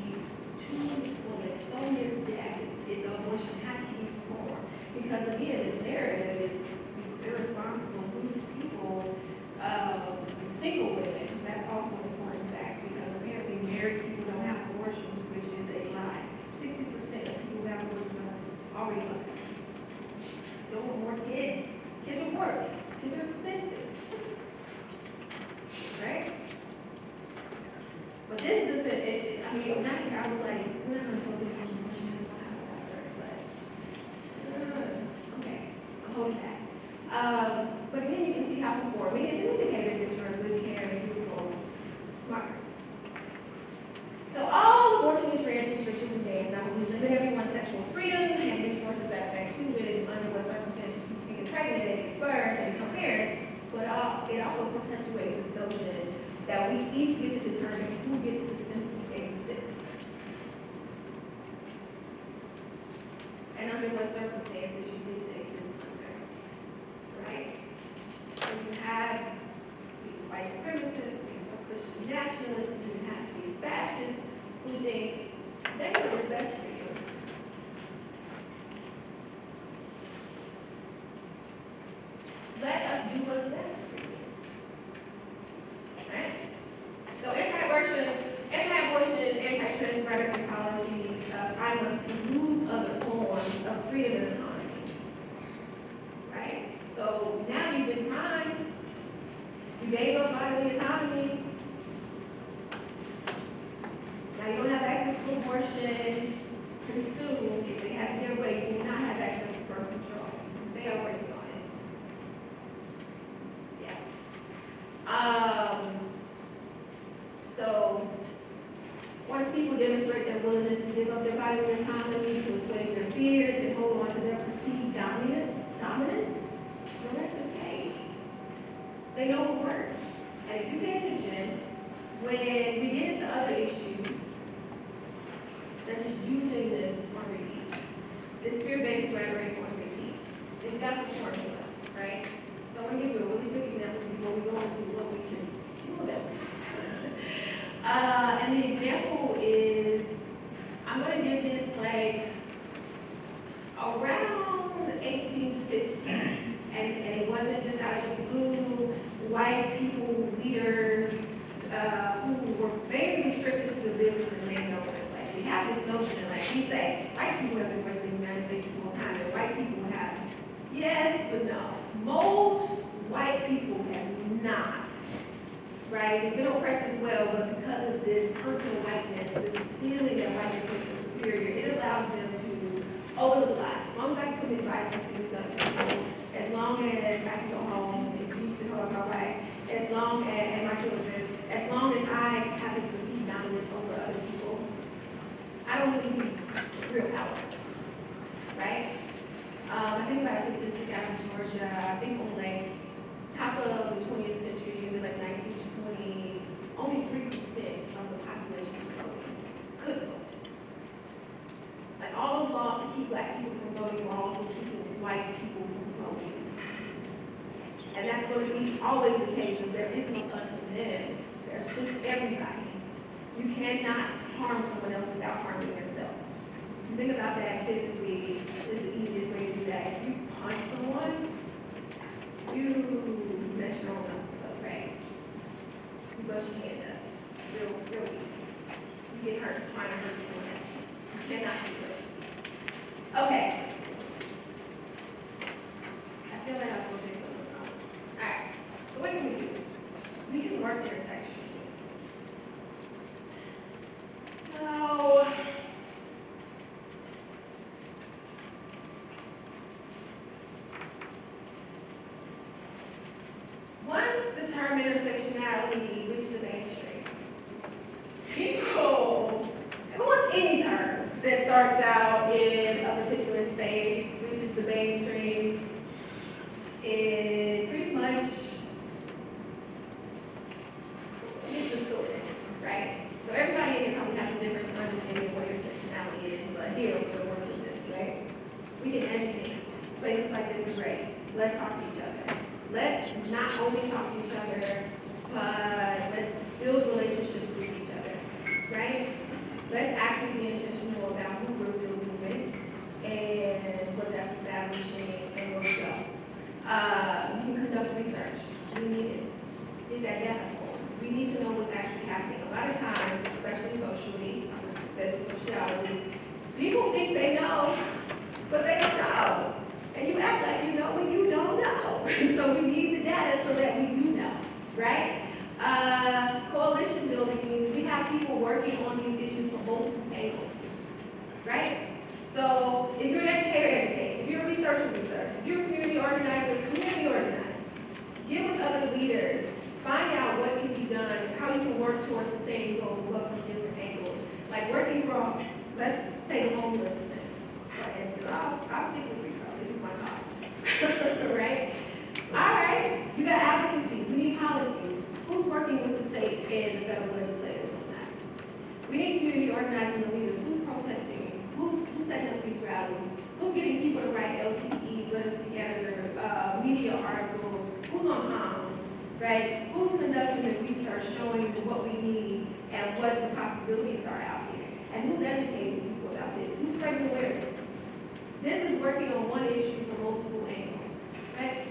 [SPEAKER 2] so near death, the abortion has to be performed. Because again, this narrative is these irresponsible, loose people, single women. That's also an important fact because apparently married people don't have abortions, which is a lie. 60% of people who have abortions are already mothers. Don't want more kids. Kids are work. Kids are expensive. Right? But this isn't, I mean, I was like, we're not going to focus on abortion and whatever, but okay, I'll hold that. But again, you can see how performing is an indicator that you're a good, caring, beautiful, smart person. So all abortion and trans restrictions and bans not only limit everyone's sexual freedom and resources that affect who, when, and under what circumstances people can get pregnant and give birth and become parents, but it also perpetuates this notion that we each get to determine who gets to simply exist. And under what circumstances you get to exist under, right? So you have these white supremacists, these Christian nationalists, you have these fascists who think they know what's best for you. Let us do what's best for you. Right? So anti-abortion and anti-trans rhetoric and policies prime us to lose other forms of freedom and autonomy. Right? So now you've been primed. You gave up bodily autonomy. Now you don't have access to abortion. Pretty soon, if they have it their way, you will not have access to birth control. They are working on it. Yeah. So once people demonstrate their willingness to give up their bodily autonomy to assuage their fears and hold on to their perceived dominance, the rest is cake. They know what works. And if you pay attention, when we get into other issues, they're just using this on repeat. This fear-based rhetoric on repeat. They've got the formula, right? So I'm going to give you a really quick example before we go into what we can do about this. And the example is, I'm going to give this like around the 1850s. And it wasn't just out of the blue, white people, leaders, who were very restricted to the business and landowners. Like, we have this notion, like we say, white people have been working in the United States this whole time, and white people have. Yes, but no. Most white people have not. Right? They've been oppressed as well, but because of this personal whiteness, this feeling that whiteness makes them superior, it allows them to over the lie. As long as I can commit violence to these other people, as long as I can go home and keep the home all right, as long as, and my children, as long as I have this perceived dominance over other people, I don't really need real power. Right? I think about a statistic out in Georgia, I think on like top of the 20th century, maybe like 1920, only 3% of the population could vote. And that's going to be always the case, because there is no us and them. There's just everybody. You cannot harm someone else without harming yourself. You think about that physically, is the easiest way to do that. If you punch someone, you mess your own up, so, right? You bust your hand up, real easy. You get hurt trying to hurt someone else. You cannot do it. Okay. I feel like I was supposed to say something else. All right, so what can we do? We can work intersection. So, once the term intersectionality reached the mainstream, people, any term that starts out in a particular space, reaches the mainstream, it pretty much is distorted, right? So everybody in here probably has a different understanding of what intersectionality is, but here we're working this, right? We can educate. Spaces like this are great. Let's talk to each other. Let's not only talk to each other, but let's build relationships with each other, right? Let's actually be intentional about who we're building with and what that's establishing and where we go. We can conduct research. We need it. Get that data for. We need to know what's actually happening. A lot of times, especially socially, says a sociologist, people think they know, but they don't know. And you act like you know when you don't know. So we need the data so that we do know, right? Coalition building means we have people working on these issues from multiple angles, right? So if you're an educator, educate. If you're a researcher, research. If you're a community organizer, community organize. Get with other leaders. Find out what can be done, how you can work towards the same goal, but from different angles. Like working from, let's say, homelessness, for instance. I'll stick with Rico. This is my talk. Right? All right. You got advocacy. We need policies. Who's working with the state and the federal legislators on that? We need community organizing the leaders. Who's protesting? Who's setting up these rallies? Who's getting people to write LTEs, letters together, media articles? Who's on comms, right? Who's conducting the research showing what we need and what the possibilities are out here? And who's educating people about this? Who's spreading awareness? This is working on one issue from multiple angles, right?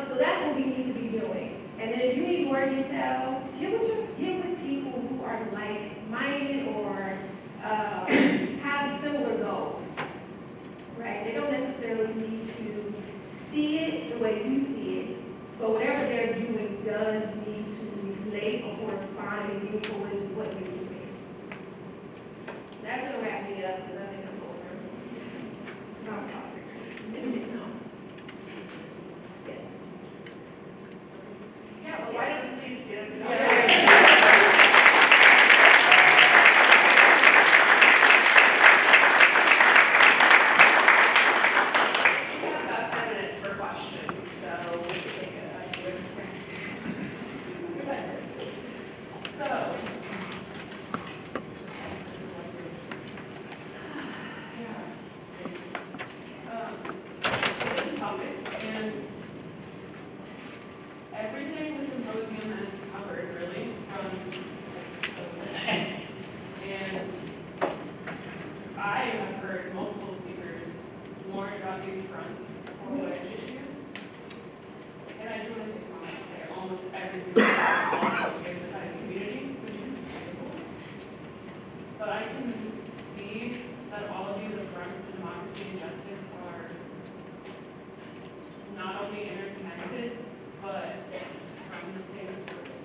[SPEAKER 2] So that's what we need to be doing. And then if you need more detail, get with people who are like-minded or have similar goals, right? They don't necessarily need to see it the way you see it, but whatever they're doing does need to relate or correspond and be equal to what you're doing. That's going to wrap me up because I think I'm over. I'm talking. No. Yes.
[SPEAKER 1] Yeah, well, why don't you please give?
[SPEAKER 3] Everything the symposium has covered really runs and I have heard multiple speakers warn about these fronts for wedge issues. And I do want to take a moment to say almost every single person also emphasize community, which is incredible. But I can see that all of these affronts to democracy and justice are not only interconnected, but from the same source.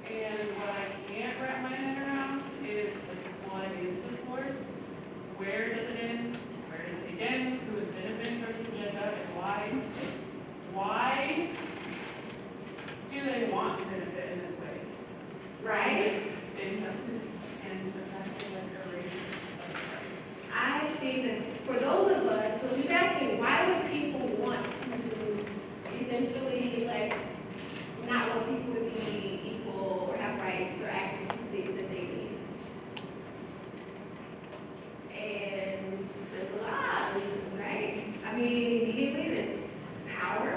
[SPEAKER 3] And what I can't wrap my head around is what is the source? Where does it end? Where does it begin? Who is benefiting from this agenda and why? Why do they want to benefit in this way?
[SPEAKER 2] Right?
[SPEAKER 3] This injustice and effective erasure of rights.
[SPEAKER 2] I think that for those of us, so she's asking, why would people want to essentially not want people to be equal or have rights or access to things that they need? And there's a lot of reasons, right? I mean, immediately there's power.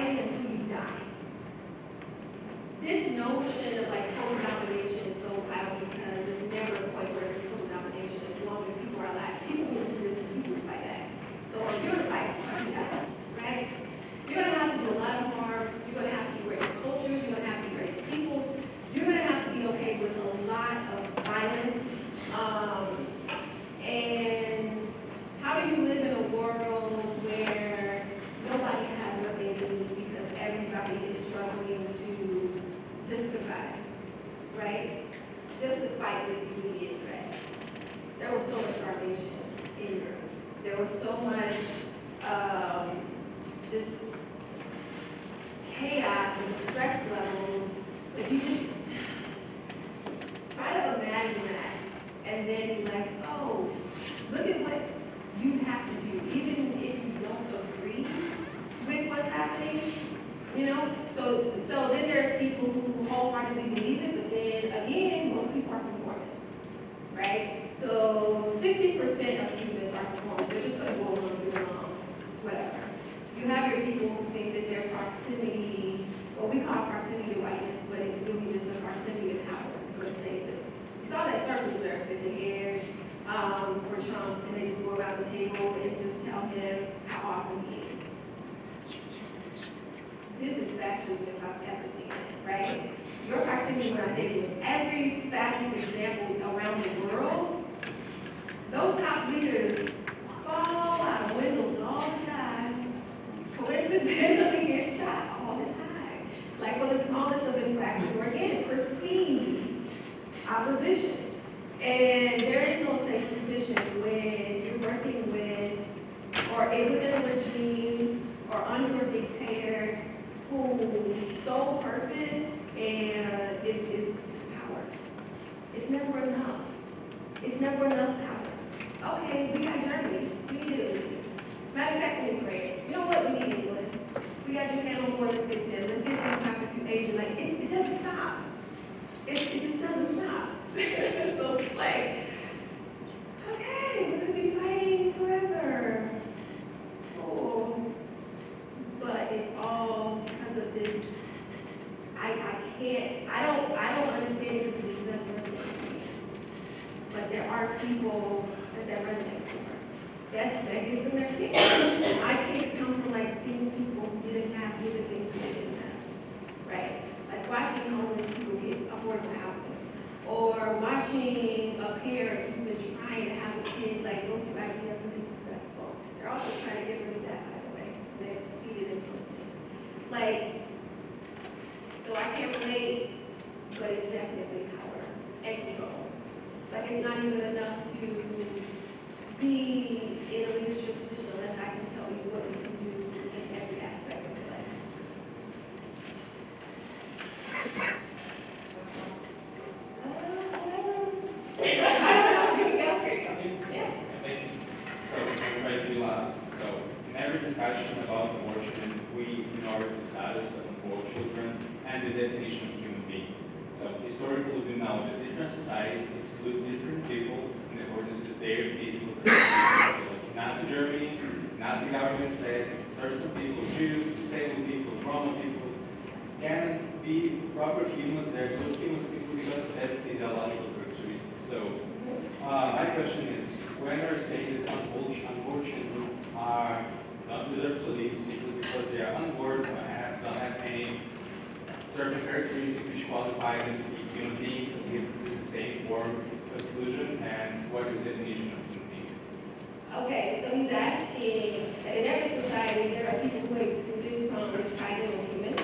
[SPEAKER 2] fighting until you die. This notion of like total domination is so vital because it's never a point where there's total domination as long as people are alive. People will resist and people will fight back. So if you're to fight, you die, right? You're gonna have to do a lot of harm. You're gonna have to erase cultures. You're gonna have to erase peoples. You're gonna have to be okay with a lot of violence. And how do you live in a world where nobody has what they need because everybody is struggling to just survive, right? Just to fight this immediate threat. There was so much starvation in Europe. There was so much just chaos and stress levels. If you just try to imagine that and then be like, oh, look at what you have to do, even if you don't agree with what's happening, you know? So then there's people who wholeheartedly believe it, but then again, most people are conformists, right? So 60% of humans are conformists. They're just gonna go along and do along, whatever. You have your people who think that their proximity, what we call proximity to whiteness, but it's really just a proximity to power. So to say that you saw that circular that they aired for Trump, and they just go around the table and just tell him how awesome he is. This is fascism if I've ever seen it, right? Your proximity, when I say with every fascist example around the world, those top leaders fall out of windows all the time, coincidentally get shot all the time. Like for the smallest of infractions, or again, perceived opposition. And there is no safe position when you're working with, or within a regime, or under a dictator whose sole purpose and is just power. It's never enough. It's never enough power. Okay, we got Germany. We need Italy too. Matter of fact, we need France. You know what? We need England. We got Japan on board. Let's get them. Let's get them back through Asia. Like it doesn't stop. It just doesn't stop. So it's like, okay, we're gonna be fighting forever. Oh, but it's all because of this. I don't understand it because it just doesn't resonate to me. But there are people that resonates for. That gives them their kicks. My kicks come from like seeing people who didn't have either things that they didn't have, right? Like watching homeless people get affordable housing, or watching a parent who's been trying to have a kid like go through IVF and be successful. They're also trying to get rid of that, by the way. They're succeeded in those things. Like, so I can't relate, but it's definitely power and control. Like it's not even enough to be in a leadership position unless I can tell you what you can do in every aspect of your life.
[SPEAKER 4] In every discussion about abortion, we ignore the status of unborn children and the definition of human being. So historically, we know that different societies exclude different people in accordance with their physical characteristics. So like Nazi Germany, Nazi government said certain people, Jews, disabled people, Roma people, can be proper humans. They're so human simply because of that physiological characteristics. So my question is, when you're saying that unborn children are not deserve to live simply because they are unborn or don't have any certain characteristics which qualify them to be human beings, so this is the same form of exclusion, and what is the definition of human being?
[SPEAKER 2] Okay, so he's asking that in every society there are people who are excluded from this title of human.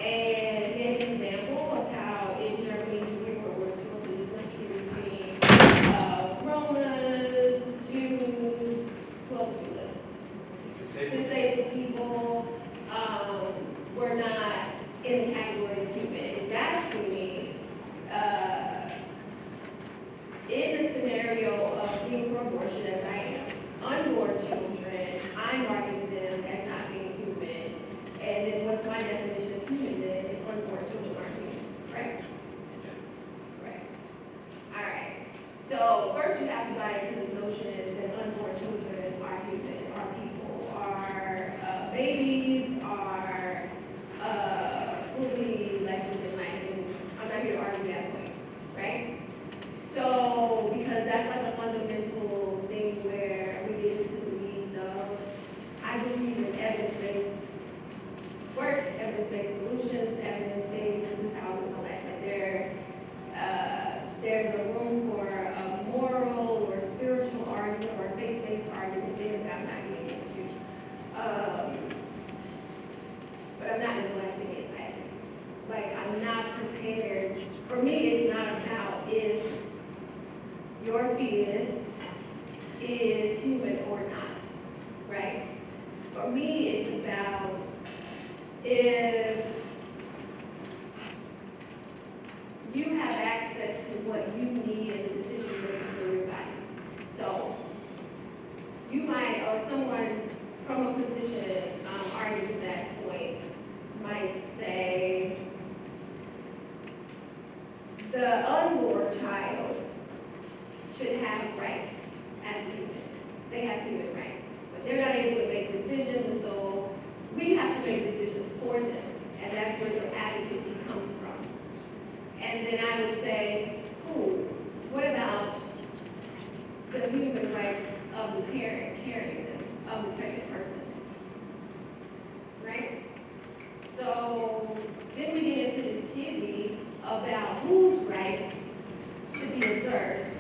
[SPEAKER 2] And he gave an example of how in Germany during World War II, this Nazi regime, Romas, Jews, who else would you list? Disabled people were not in the category of human. He's asking me, in the scenario of being for abortion as I am, unborn children, I'm marking them as not being human. And then what's my definition of human then if unborn children aren't human, right? Right. All right. So first you have to buy into this notion that unborn children are human, are people, are babies, are evidence-based work, evidence-based solutions, evidence-based, that's just how we go back. Like there's a room for a moral or spiritual argument or a faith-based argument there that I'm not getting into. But I'm not neglecting it. Like I'm not prepared. For me, it's not about if your fetus is human or not, right? For me, it's about if you have access to what you need in the decision you make for your body. So you might, or someone from a position arguing to that point might say the unborn child should have rights as a human. They have human rights, but they're not able to make decisions, so we have to make decisions for them, and that's where the advocacy comes from. And then I would say, cool, what about the human rights of the parent carrying them, of the pregnant person, right? So then we get into this tizzy about whose rights should be observed,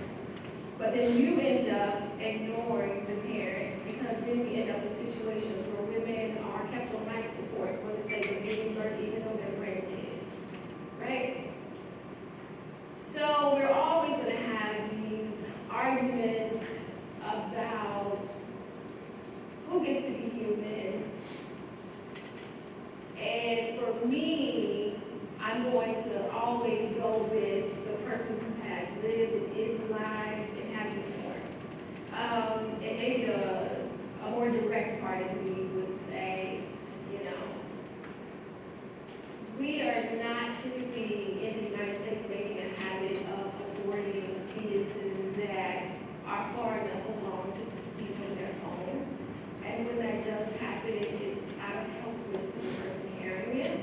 [SPEAKER 2] but then you end up ignoring the parent, because then we end up in situations where women are kept on life support for the sake of giving birth even though they're brain dead, right? So we're always going to have these arguments about who gets to be human. And for me, I'm going to always go with the person who has lived and is alive and having born. And maybe a more direct part of me would say, you know, we are not typically in the United States making a habit of aborting fetuses that are far enough along just to see from their home. And when that does happen, it's out of helplessness to the person carrying it.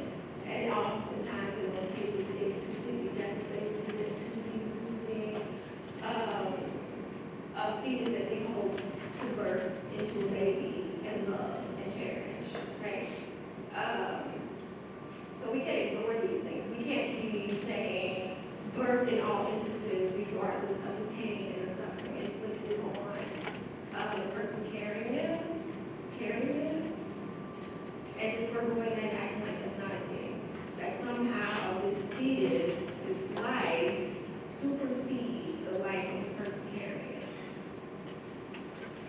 [SPEAKER 2] And oftentimes in those cases, it's completely devastating to them to be losing a fetus that they hope to birth into a baby and love and cherish, right? So we can't ignore these things. We can't be saying birth in all instances, regardless of the pain and the suffering inflicted on the person carrying it, and just we're going and acting like it's not a thing. That somehow this fetus, this life, supersedes the life of the person carrying it.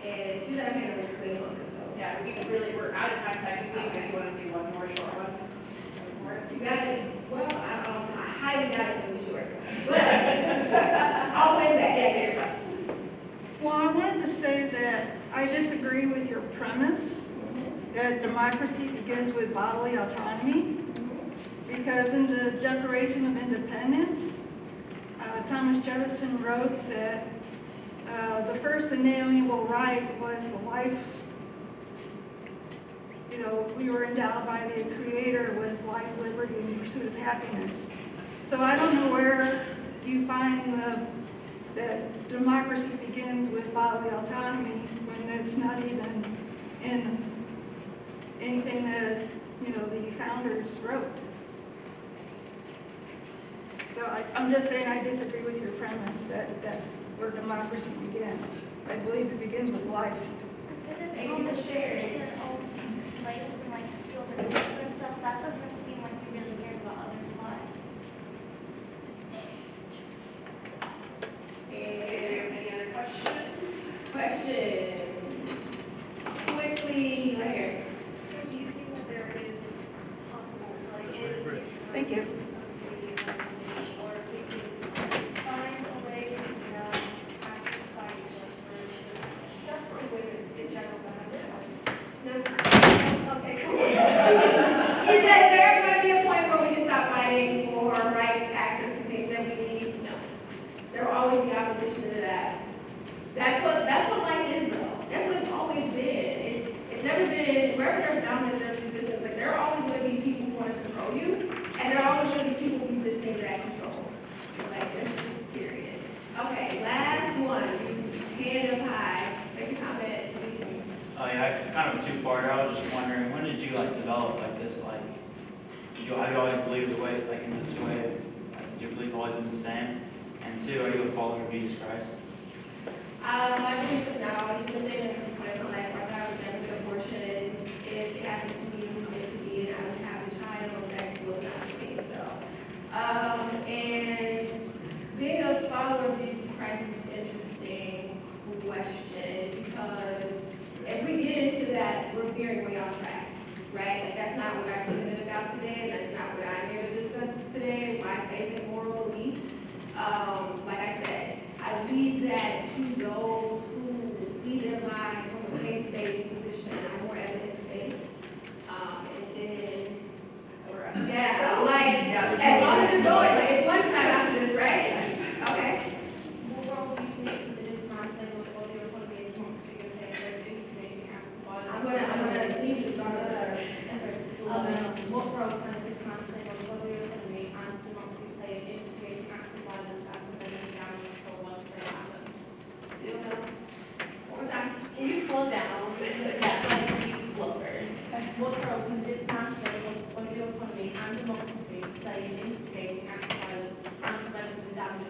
[SPEAKER 2] And she's not going to really on this though.
[SPEAKER 1] Yeah, we're out of time technically, but if you want to do one more short one.
[SPEAKER 2] You got it. Well, I highly doubt it's going to be short. But I'll win that. That's your question.
[SPEAKER 5] Well, I wanted to say that I disagree with your premise that democracy begins with bodily autonomy, because in the Declaration of Independence, Thomas Jefferson wrote that the first inalienable right was the life. You know, we were endowed by the Creator with life, liberty, and pursuit of happiness. So I don't know where you find that democracy begins with bodily autonomy when it's not even in anything that, you know, the founders wrote. So I'm just saying I disagree with your premise that that's where democracy begins. I believe it begins with life.
[SPEAKER 2] Thank you for sharing.
[SPEAKER 6] Slaves and like steal their food and stuff, that doesn't seem like you really cared about others' lives.
[SPEAKER 1] Any other questions?
[SPEAKER 2] Questions? Quickly, right here.
[SPEAKER 6] So do you think that there is possible, like, in the future,
[SPEAKER 5] Thank you.
[SPEAKER 6] or we could find a way to not actually fight just for women in general, but
[SPEAKER 2] No. Okay, cool. Is there going to be a point where we can stop fighting for rights, access to things that we need? No. There will always be opposition to that. That's what life is, though. That's what it's always been. It's never been, wherever there's dominance, there's resistance. Like, there are always going to be people who want to control you, and there are always going to be people resisting that control. Like, that's just period. Okay, last one. Hand up high. Make a comment.
[SPEAKER 7] Yeah, kind of a two-parter. I was just wondering, when have you always believed the way, like in this way? Like, do your belief always been the same? And two, are you a follower of Jesus Christ?
[SPEAKER 2] My belief is not always been the same at some point in my life. My God was done with abortion. If it happened to me, it was meant to be, and I would have a child. That was not the case, though. And being a follower of Jesus Christ is an interesting question because if we get into that, we're veering way off track, right? Like that's not what I presented about today, and that's not what I'm here to discuss today, my faith and moral beliefs. Like I said, I leave that to those who lead their lives from a faith-based position. I'm more evidence-based. And then, yeah, like, as long as you're going, like, it's lunchtime after this, right? Yes. Okay.
[SPEAKER 6] What role do you think the dismantling of what the autonomy and democracy going to play in making acts of violence?
[SPEAKER 2] I'm gonna need you to start with her.
[SPEAKER 6] What role can the dismantling of bodily autonomy and democracy play in instigating acts of violence and preventing damage or worse than happen?
[SPEAKER 2] Still no. One more time.
[SPEAKER 1] Can you slow down? Yeah, like, please slower.
[SPEAKER 6] What role can the dismantling of bodily autonomy and democracy play in instigating acts of violence and preventing the damage